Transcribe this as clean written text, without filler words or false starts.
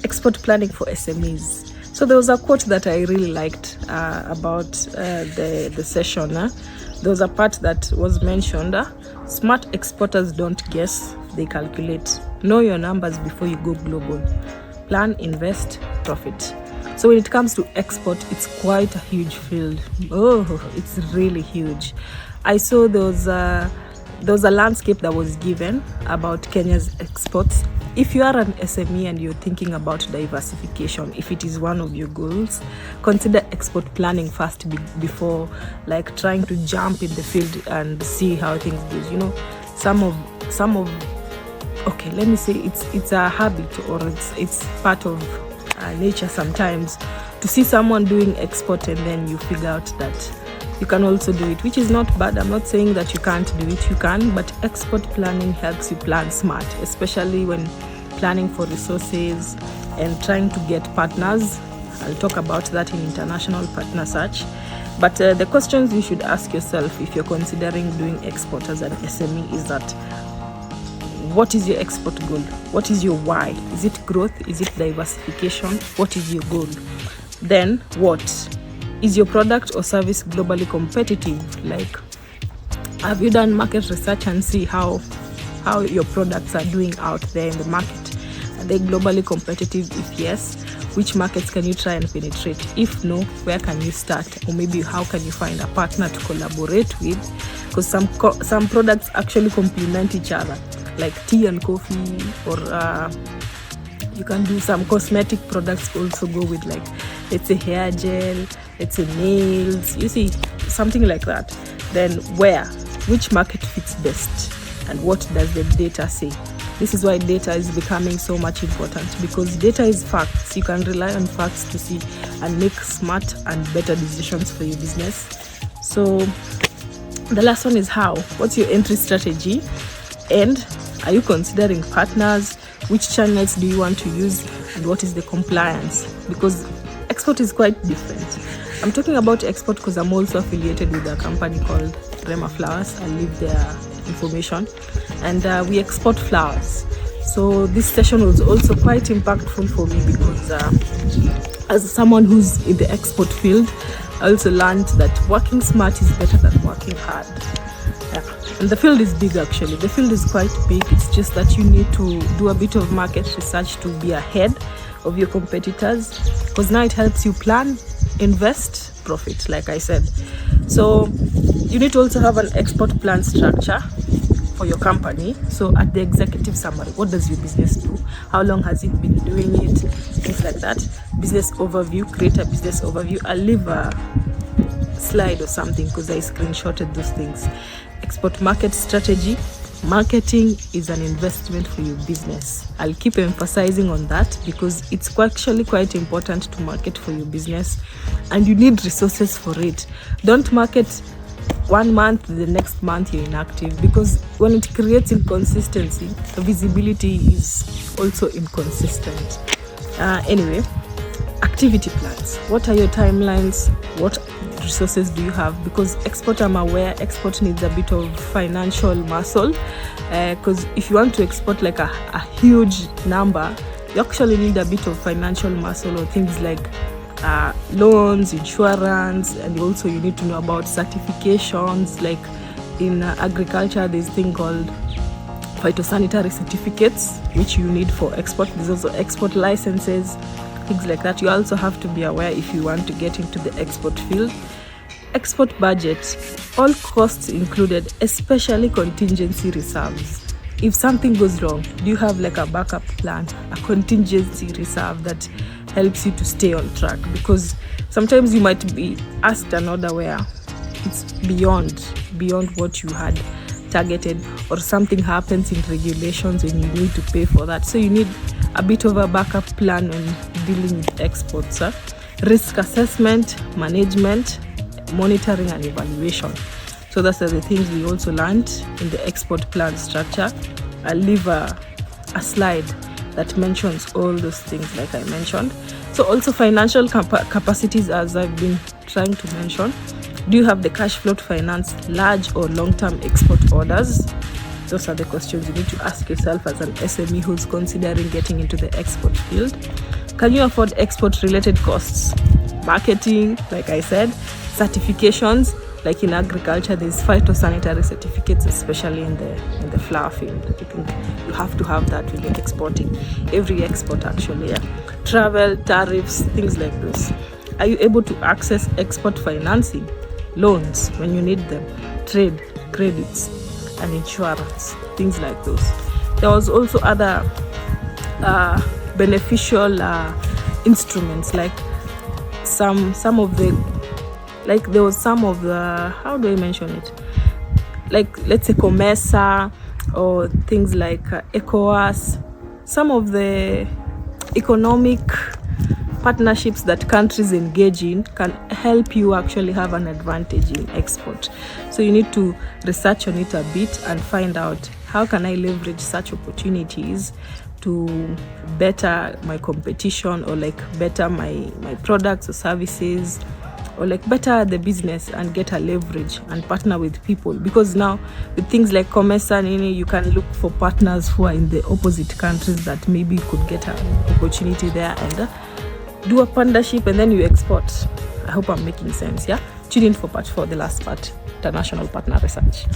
export planning for SMEs. So there was a quote that I really liked about the session. There was a part that was mentioned. Smart exporters don't guess, they calculate. Know your numbers before you go global. Plan, invest, profit. So when it comes to export, it's quite a huge field. Oh, it's really huge. I saw there was a landscape that was given about Kenya's exports. If you are an SME and you're thinking about diversification, if it is one of your goals, consider export planning first before like trying to jump in the field and see how things goes. You know, some of okay, let me say it's a habit, or it's part of nature sometimes to see someone doing export and then you figure out that you can also do it, which is not bad. I'm not saying that you can't do it, you can, but export planning helps you plan smart, especially when planning for resources and trying to get partners. I'll talk about that in international partner search. But the questions you should ask yourself if you're considering doing export as an SME is that, what is your export goal? What is your why? Is it growth? Is it diversification? What is your goal? Then what? Is your product or service globally competitive? Like, have you done market research and see how your products are doing out there in the market? Are they globally competitive? If yes, which markets can you try and penetrate? If no, where can you start? Or maybe how can you find a partner to collaborate with? Because some products actually complement each other, like tea and coffee, or you can do some cosmetic products also go with, like, let's say hair gel, let's say nails, you see, something like that. Then which market fits best, and what does the data say? This is why data is becoming so much important, because data is facts. You can rely on facts to see and make smart and better decisions for your business. So the last one is how. What's your entry strategy? And are you considering partners? Which channels do you want to use? And what is the compliance? Because export is quite different. I'm talking about export because I'm also affiliated with a company called Rhema Flowers. I'll leave their information. And we export flowers. So this session was also quite impactful for me because as someone who's in the export field, I also learned that working smart is better than working hard. And the field is big, actually. The field is quite big. It's just that you need to do a bit of market research to be ahead of your competitors, because now it helps you plan, invest, profit, like I said. So you need to also have an export plan structure for your company. So at the executive summary, what does your business do? How long has it been doing it? Things like that. Business overview, create a business overview. I'll leave a slide or something because I screenshotted those things. Export market strategy. Marketing is an investment for your business. I'll keep emphasizing on that because it's actually quite important to market for your business, and you need resources for it. Don't market 1 month, the next month you're inactive, because when it creates inconsistency, the visibility is also inconsistent. Anyway, activity plans. What are your timelines? What resources do you have? Because export, I'm aware, export needs a bit of financial muscle, because if you want to export like a huge number, you actually need a bit of financial muscle, or things like loans, insurance, and also you need to know about certifications. Like in agriculture, there's a thing called phytosanitary certificates, which you need for export. There's also export licenses, things like that. You also have to be aware if you want to get into the export field. Export budget, all costs included, especially contingency reserves. If something goes wrong, do you have like a backup plan, a contingency reserve that helps you to stay on track? Because sometimes you might be asked an order where it's beyond what you had targeted, or something happens in regulations and you need to pay for that. So you need a bit of a backup plan when dealing with exports. Risk assessment, management, monitoring and evaluation. So those are the things we also learned in the export plan structure. I'll leave a slide that mentions all those things like I mentioned. So also financial capacities, as I've been trying to mention. Do you have the cash flow to finance large or long-term export orders? Those are the questions you need to ask yourself as an SME who's considering getting into the export field. Can you afford export related costs? Marketing, like I said, certifications, like in agriculture, there's phytosanitary certificates, especially in the flower field. I think you have to have that when you're exporting. Every export actually, yeah. Travel, tariffs, things like this. Are you able to access export financing, loans when you need them, trade, credits, and insurance, things like those. There was also other beneficial instruments, like some of the, like there was some of the, how do I mention it, like let's say COMESA or things like ECOWAS, some of the economic partnerships that countries engage in can help you actually have an advantage in export. So you need to research on it a bit and find out, how can I leverage such opportunities to better my competition, or like better my products or services, or like better the business and get a leverage and partner with people. Because now with things like COMESA, you can look for partners who are in the opposite countries that maybe could get an opportunity there and do a partnership, and then you export. I hope I'm making sense, yeah? Tune in for part 4, the last part, international partner research.